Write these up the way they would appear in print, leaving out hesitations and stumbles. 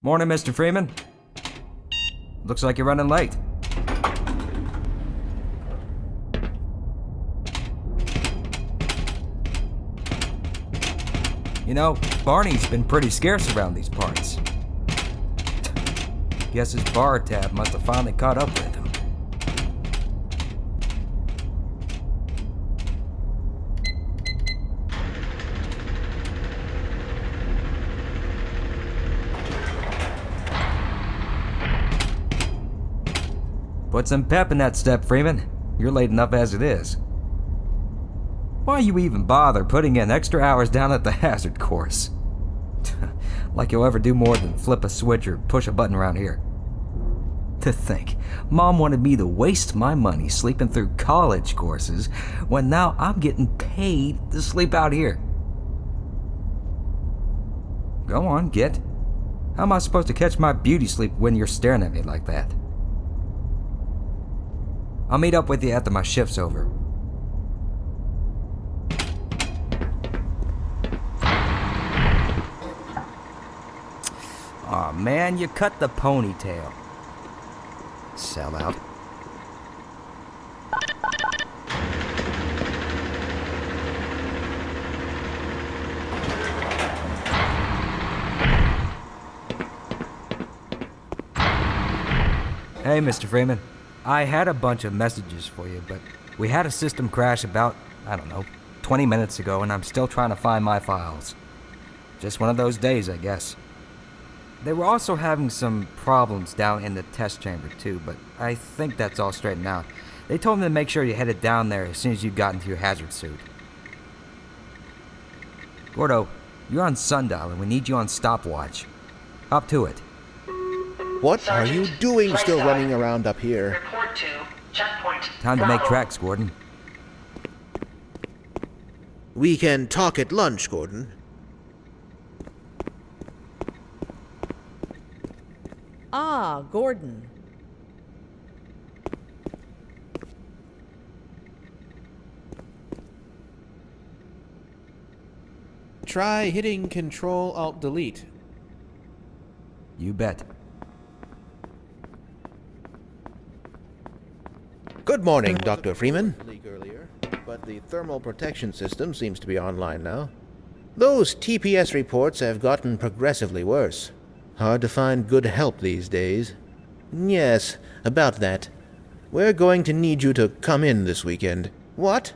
Morning, Mr. Freeman. Looks like you're running late. You know, Barney's been pretty scarce around these parts. Guess his bar tab must have finally caught up with him. Put some pep in that step, Freeman. You're late enough as it is. Why you even bother putting in extra hours down at the hazard course? Like you'll ever do more than flip a switch or push a button around here. To think, Mom wanted me to waste my money sleeping through college courses when now I'm getting paid to sleep out here. Go on, get. How am I supposed to catch my beauty sleep when you're staring at me like that? I'll meet up with you after my shift's over. Aw, man, you cut the ponytail. Sellout. Hey, Mr. Freeman. I had a bunch of messages for you, but we had a system crash about, 20 minutes ago, and I'm still trying to find my files. Just one of those days, I guess. They were also having some problems down in the test chamber, too, but I think that's all straightened out. They told me to make sure you headed down there as soon as you got into your hazard suit. Gordo, you're on sundial, and we need you on stopwatch. Up to it. What Sergeant, are you doing right still side. running around up here? Report to checkpoint. Time to make Bravo. tracks, Gordon. We can talk at lunch, Gordon. Ah, Gordon. Try hitting Control-Alt-Delete. You bet. Good morning, Dr. Freeman. Earlier, but the thermal protection system seems to be online now. Those TPS reports have gotten progressively worse. Hard to find good help these days. Yes, about that. We're going to need you to come in this weekend. What?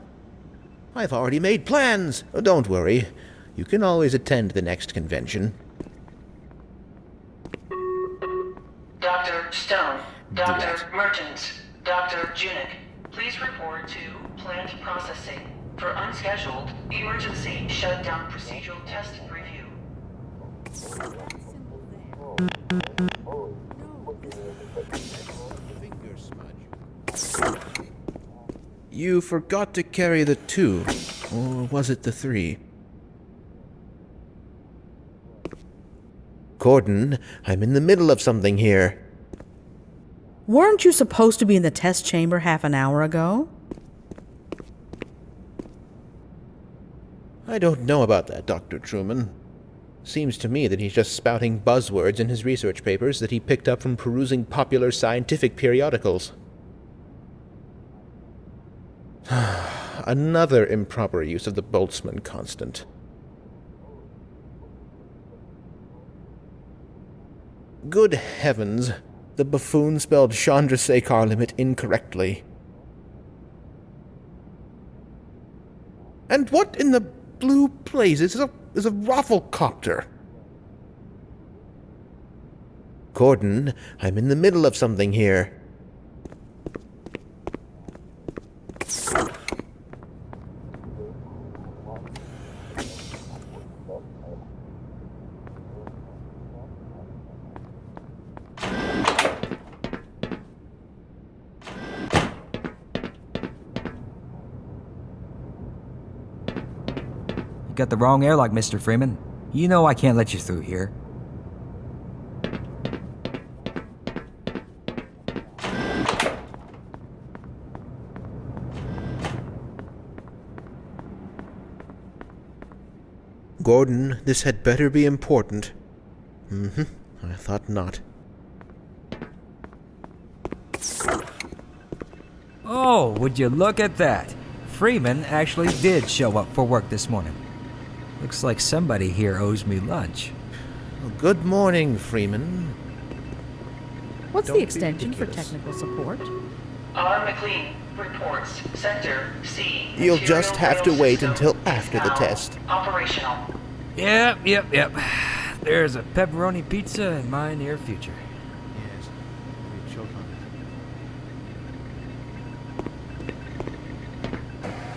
I've already made plans. Don't worry. You can always attend the next convention. Dr. Stone, Dr. Direct. Mertens, Dr. Junick, please report to plant processing for unscheduled emergency shutdown procedural test review. You forgot to carry the 2, or was it the 3? Gordon, I'm in the middle of something here. Weren't you supposed to be in the test chamber half an hour ago? I don't know about that, Dr. Truman. Seems to me that he's just spouting buzzwords in his research papers that he picked up from perusing popular scientific periodicals. Another improper use of the Boltzmann constant. Good heavens, the buffoon spelled Chandrasekhar limit incorrectly. And what in the blue blazes is a rafflecopter? Gordon, I'm in the middle of something here. You got the wrong airlock, Mr. Freeman. You know I can't let you through here. Gordon, this had better be important. I thought not. Oh, would you look at that? Freeman actually did show up for work this morning. Looks like somebody here owes me lunch. Good morning, Freeman. What's Don't the be extension for ridiculous. technical support? R. McLean reports Sector C. You'll Material just have to rail wait system until after is the now test. Operational. Yep. There's a pepperoni pizza in my near future. Yes. We choke on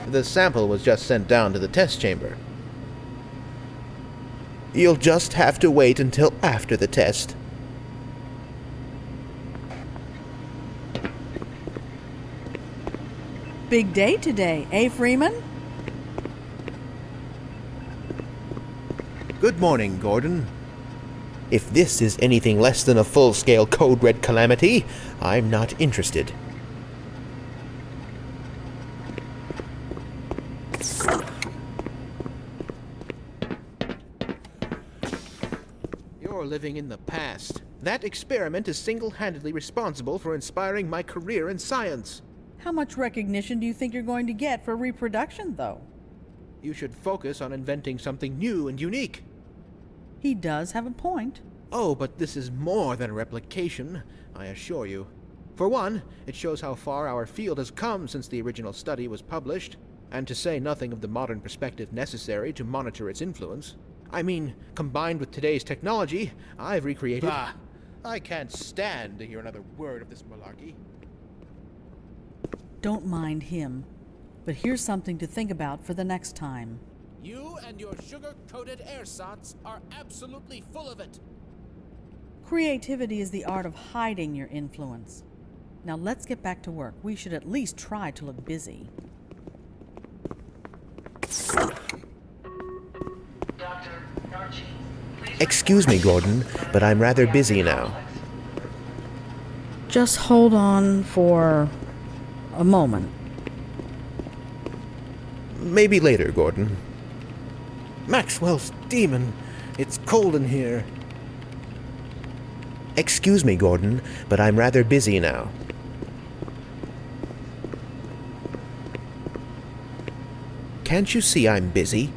it. The sample was just sent down to the test chamber. You'll just have to wait until after the test. Big day today, eh, Freeman? Good morning, Gordon. If this is anything less than a full-scale code red calamity, I'm not interested. You're living in the past. That experiment is single-handedly responsible for inspiring my career in science. How much recognition do you think you're going to get for reproduction, though? You should focus on inventing something new and unique. He does have a point. Oh, but this is more than a replication, I assure you. For one, it shows how far our field has come since the original study was published, and to say nothing of the modern perspective necessary to monitor its influence. I mean, combined with today's technology, I've recreated... Bah! I can't stand to hear another word of this malarkey. Don't mind him. But here's something to think about for the next time. You and your sugar-coated ersatz are absolutely full of it. Creativity is the art of hiding your influence. Now let's get back to work. We should at least try to look busy. Dr. Narchi, please Excuse me, Gordon, but I'm rather busy now. Just hold on for a moment. Maybe later, Gordon. Maxwell's demon. It's cold in here. Excuse me, Gordon, but I'm rather busy now. Can't you see I'm busy?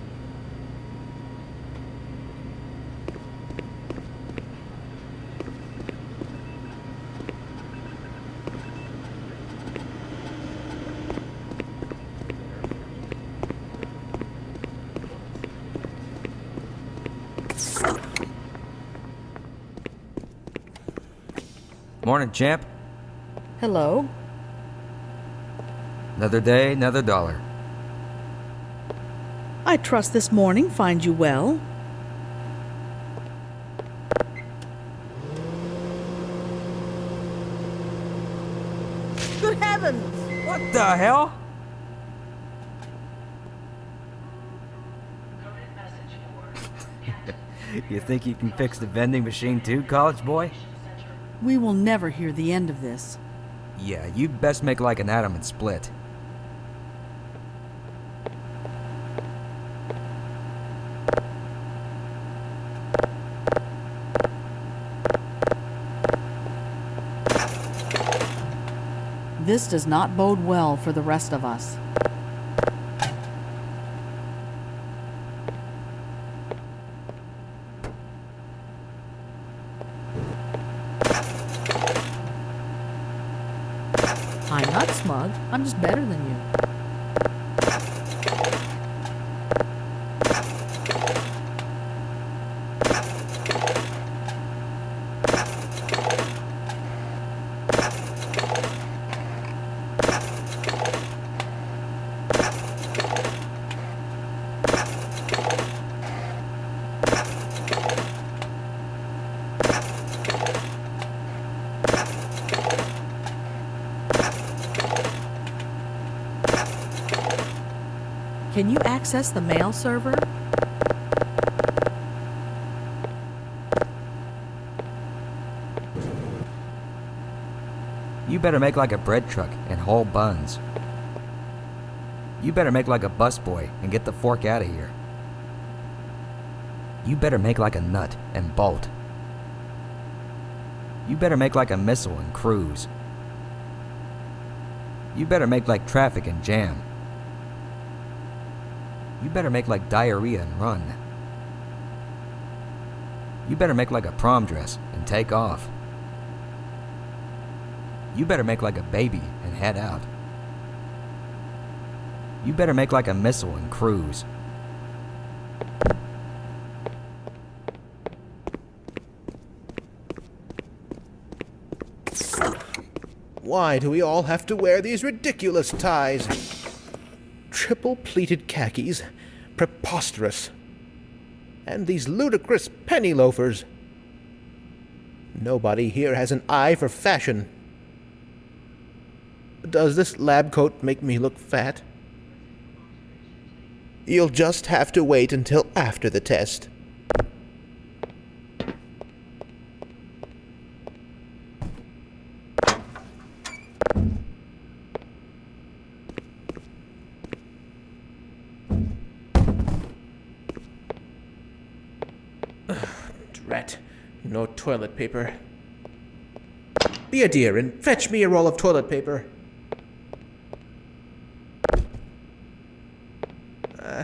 Morning, champ. Hello? Another day, another dollar. I trust this morning finds you well. Good heavens! What the hell? coded message for You think you can fix the vending machine too, college boy? We will never hear the end of this. Yeah, you'd best make like an atom and split. This does not bode well for the rest of us. I'm not smug. I'm just better than you. Can you access the mail server? You better make like a bread truck and haul buns. You better make like a busboy and get the fork out of here. You better make like a nut and bolt. You better make like a missile and cruise. You better make like traffic and jam. You better make like diarrhea and run. You better make like a prom dress and take off. You better make like a baby and head out. You better make like a missile and cruise. Why do we all have to wear these ridiculous ties? Triple pleated khakis? Preposterous. And these ludicrous penny loafers. Nobody here has an eye for fashion. Does this lab coat make me look fat? You'll just have to wait until after the test. Drat. No toilet paper. Be a dear and fetch me a roll of toilet paper.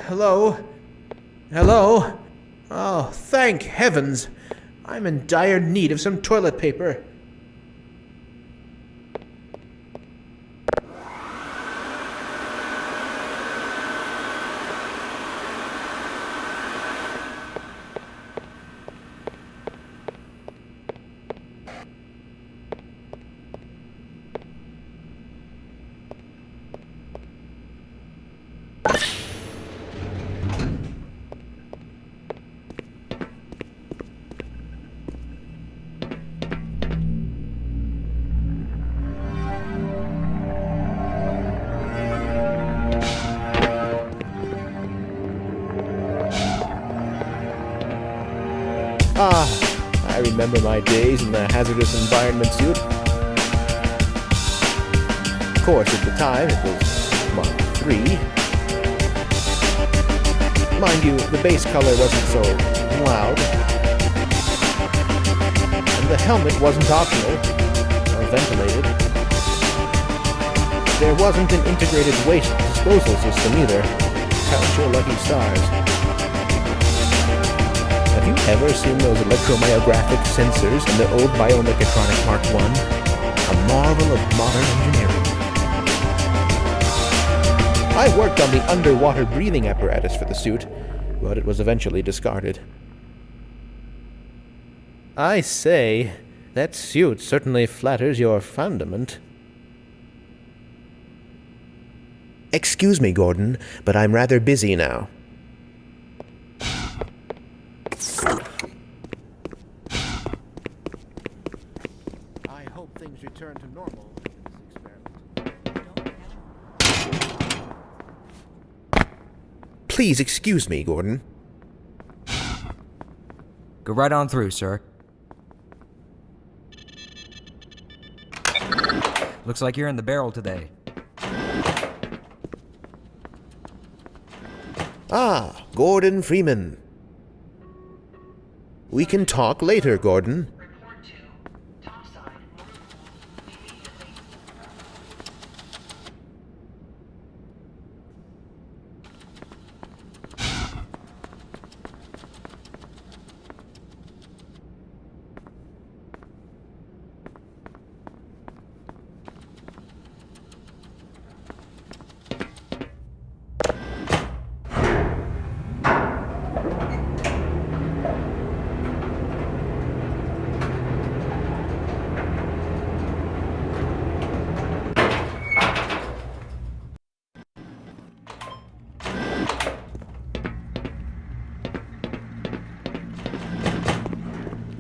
Hello? Hello? Oh, thank heavens! I'm in dire need of some toilet paper. I remember my days in the hazardous environment suit. Of course, at the time, it was Mark III. Mind you, the base color wasn't so loud. And the helmet wasn't optional, or ventilated. There wasn't an integrated waste disposal system either. Count your lucky stars. Have you ever seen those electromyographic sensors in the old Biomechatronic Mark I? A marvel of modern engineering. I worked on the underwater breathing apparatus for the suit, but it was eventually discarded. I say, that suit certainly flatters your fundament. Excuse me, Gordon, but I'm rather busy now. I hope things return to normal in this experiment. Please excuse me, Gordon. Go right on through, sir. Looks like you're in the barrel today. Ah, Gordon Freeman. We can talk later, Gordon. Report to topside. Immediately.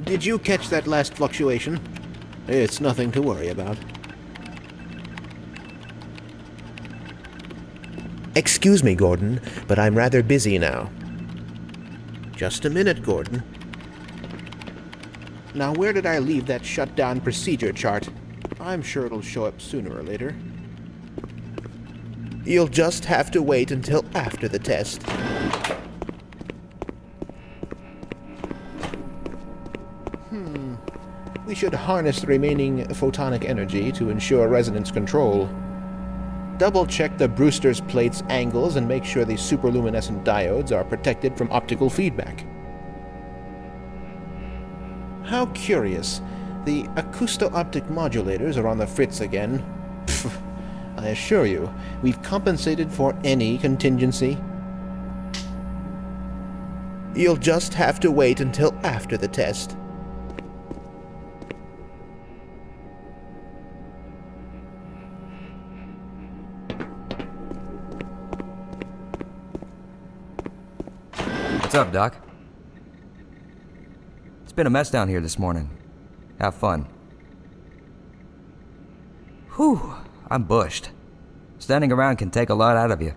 Did you catch that last fluctuation? It's nothing to worry about. Excuse me, Gordon, but I'm rather busy now. Just a minute, Gordon. Now, where did I leave that shutdown procedure chart? I'm sure it'll show up sooner or later. You'll just have to wait until after the test. We should harness the remaining photonic energy to ensure resonance control. Double-check the Brewster's plate's angles and make sure the superluminescent diodes are protected from optical feedback. How curious. The acousto-optic modulators are on the fritz again. Pfft, I assure you, we've compensated for any contingency. You'll just have to wait until after the test. What's up, Doc? It's been a mess down here this morning. Have fun. Whew, I'm bushed. Standing around can take a lot out of you.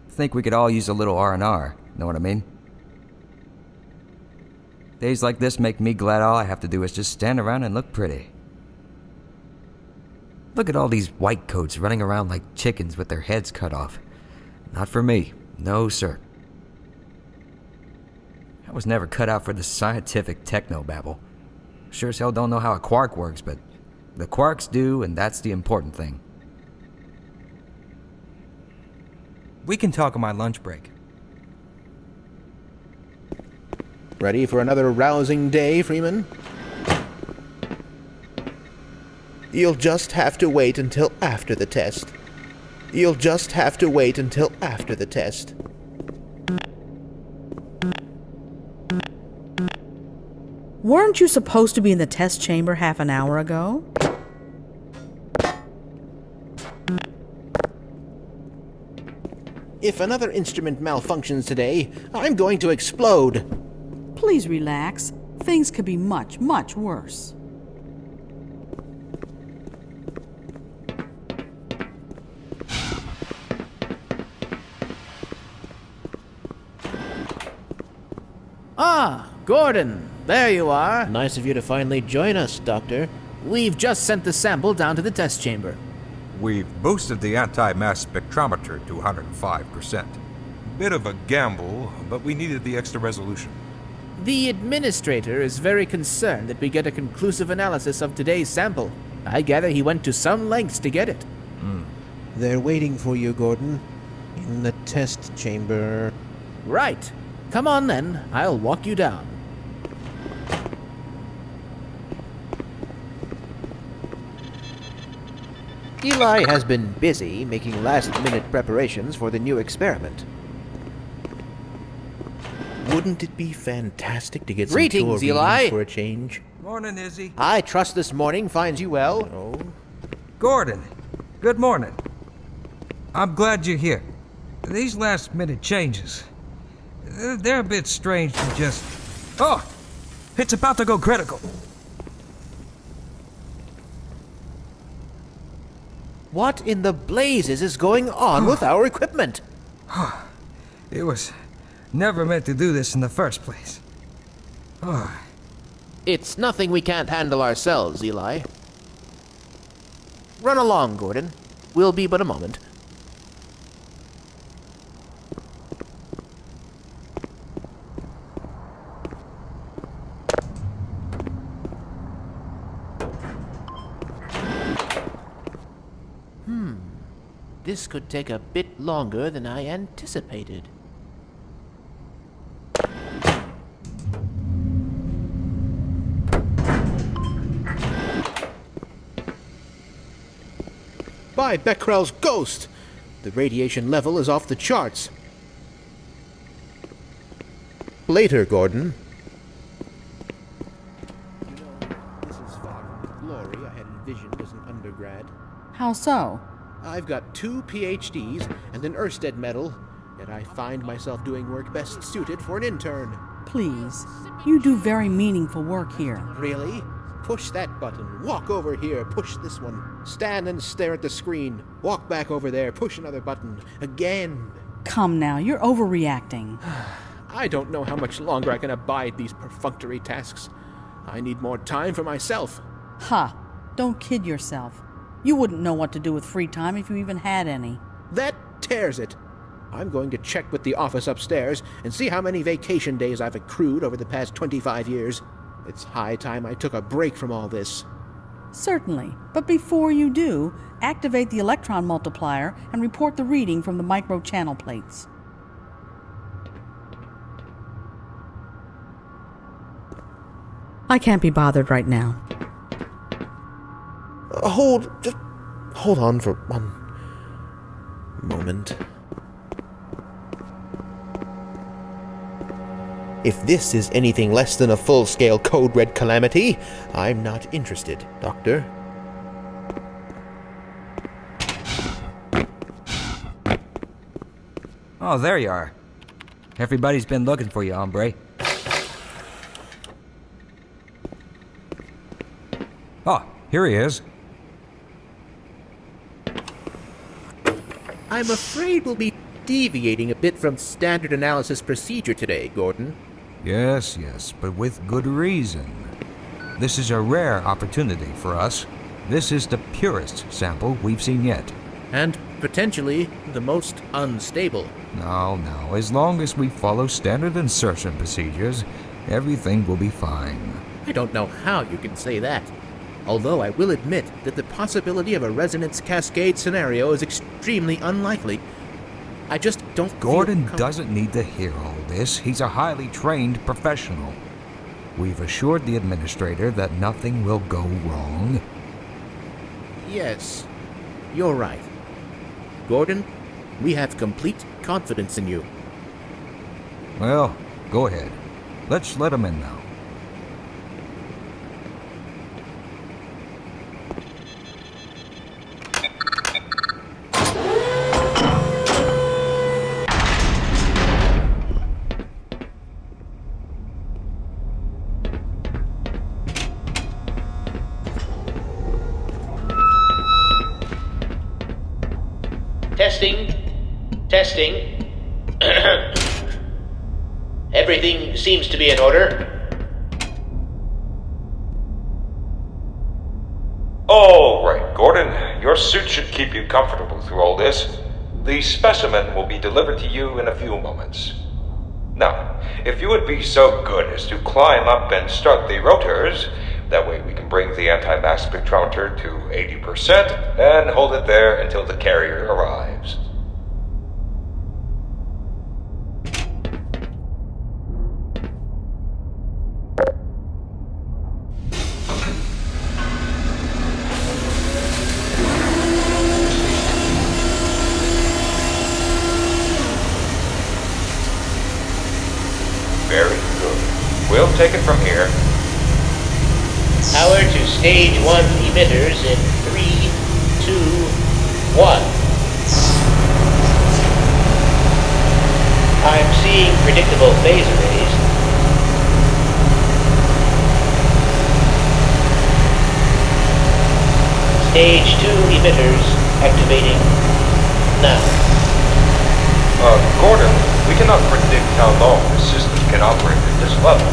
Think we could all use a little R&R, know what I mean? Days like this make me glad all I have to do is just stand around and look pretty. Look at all these white coats running around like chickens with their heads cut off. Not for me. No, sir. I was never cut out for this scientific technobabble. Sure as hell don't know how a quark works, but the quarks do, and that's the important thing. We can talk on my lunch break. Ready for another rousing day, Freeman? You'll just have to wait until after the test. You'll just have to wait until after the test. Weren't you supposed to be in the test chamber half an hour ago? If another instrument malfunctions today, I'm going to explode. Please relax. Things could be much, much worse. Ah, Gordon, there you are. Nice of you to finally join us, Doctor. We've just sent the sample down to the test chamber. We've boosted the anti-mass spectrometer to 105%. Bit of a gamble, but we needed the extra resolution. The administrator is very concerned that we get a conclusive analysis of today's sample. I gather he went to some lengths to get it. They're waiting for you, Gordon. In the test chamber. Right. Come on then, I'll walk you down. Eli has been busy making last-minute preparations for the new experiment. Wouldn't it be fantastic to get some Greetings, tour Eli. readings for a change? Morning, Izzy. I trust this morning finds you well. Oh. Gordon, good morning. I'm glad you're here. These last-minute changes, they're a bit strange to just... Oh! It's about to go critical. What in the blazes is going on with our equipment? It was never meant to do this in the first place. Oh, It's nothing we can't handle ourselves, Eli. Run along, Gordon. We'll be but a moment. This could take a bit longer than I anticipated. By Becquerel's ghost! The radiation level is off the charts. Later, Gordon. You know, this is far from the glory I had envisioned as an undergrad. How so? I've got 2 PhDs and an Ørsted medal, yet I find myself doing work best suited for an intern. Please. You do very meaningful work here. Really? Push that button. Walk over here. Push this one. Stand and stare at the screen. Walk back over there. Push another button. Again. Come now, you're overreacting. I don't know how much longer I can abide these perfunctory tasks. I need more time for myself. Ha! Don't kid yourself. You wouldn't know what to do with free time if you even had any. That tears it. I'm going to check with the office upstairs and see how many vacation days I've accrued over the past 25 years. It's high time I took a break from all this. Certainly, but before you do, activate the electron multiplier and report the reading from the micro-channel plates. I can't be bothered right now. Just hold on for one moment. If this is anything less than a full-scale code red calamity, I'm not interested, Doctor. Oh, there you are. Everybody's been looking for you, hombre. Ah, here he is. I'm afraid we'll be deviating a bit from standard analysis procedure today, Gordon. Yes, but with good reason. This is a rare opportunity for us. This is the purest sample we've seen yet. And potentially the most unstable. No, as long as we follow standard insertion procedures, everything will be fine. I don't know how you can say that. Although I will admit that the possibility of a resonance cascade scenario is extremely unlikely. I just don't Gordon doesn't need to hear all this. He's a highly trained professional. We've assured the administrator that nothing will go wrong. Yes, you're right. Gordon, we have complete confidence in you. Well, go ahead. Let's let him in now. Testing. Everything seems to be in order. All right, Gordon. Your suit should keep you comfortable through all this. The specimen will be delivered to you in a few moments. Now, if you would be so good as to climb up and start the rotors, that way we can bring the anti-mass spectrometer to 80% and hold it there until the carrier arrives. Very good. We'll take it from here. Power to stage 1 emitters in 3, 2, 1. I'm seeing predictable phase arrays. Stage 2 emitters activating now. Gordon, we cannot predict how long the system can operate at this level,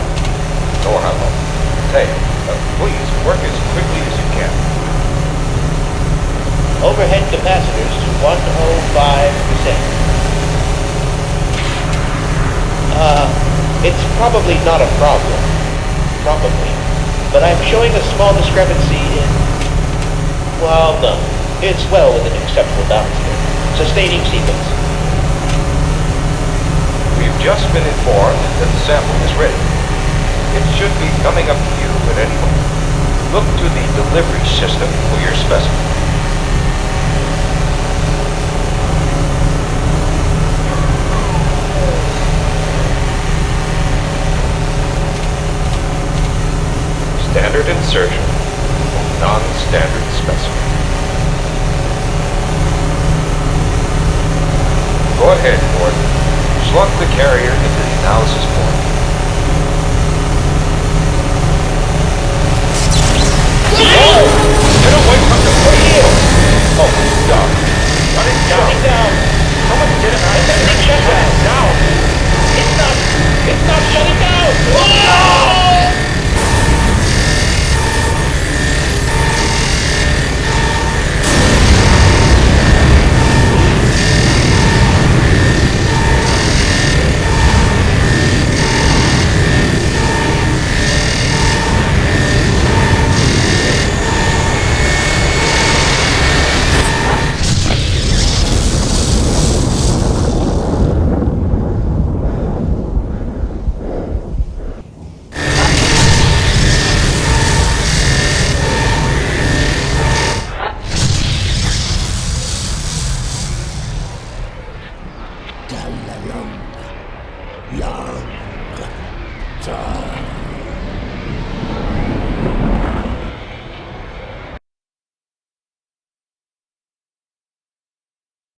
nor how long it will take. Please work as quickly as you can. Overhead capacitors to 105%. It's probably not a problem. Probably. But I'm showing a small discrepancy in... Well, no. It's well within acceptable bounds here. Sustaining sequence. We've just been informed that the sample is ready. It should be coming up to you at any moment. Look to the delivery system for your specimen. Standard insertion of non-standard specimen. Go ahead, Gordon. Slot the carrier into the analysis point. Get away from the wheel! Oh, God. Shut it down. Someone get it out. Everything shut down. It's not shutting down. No! time.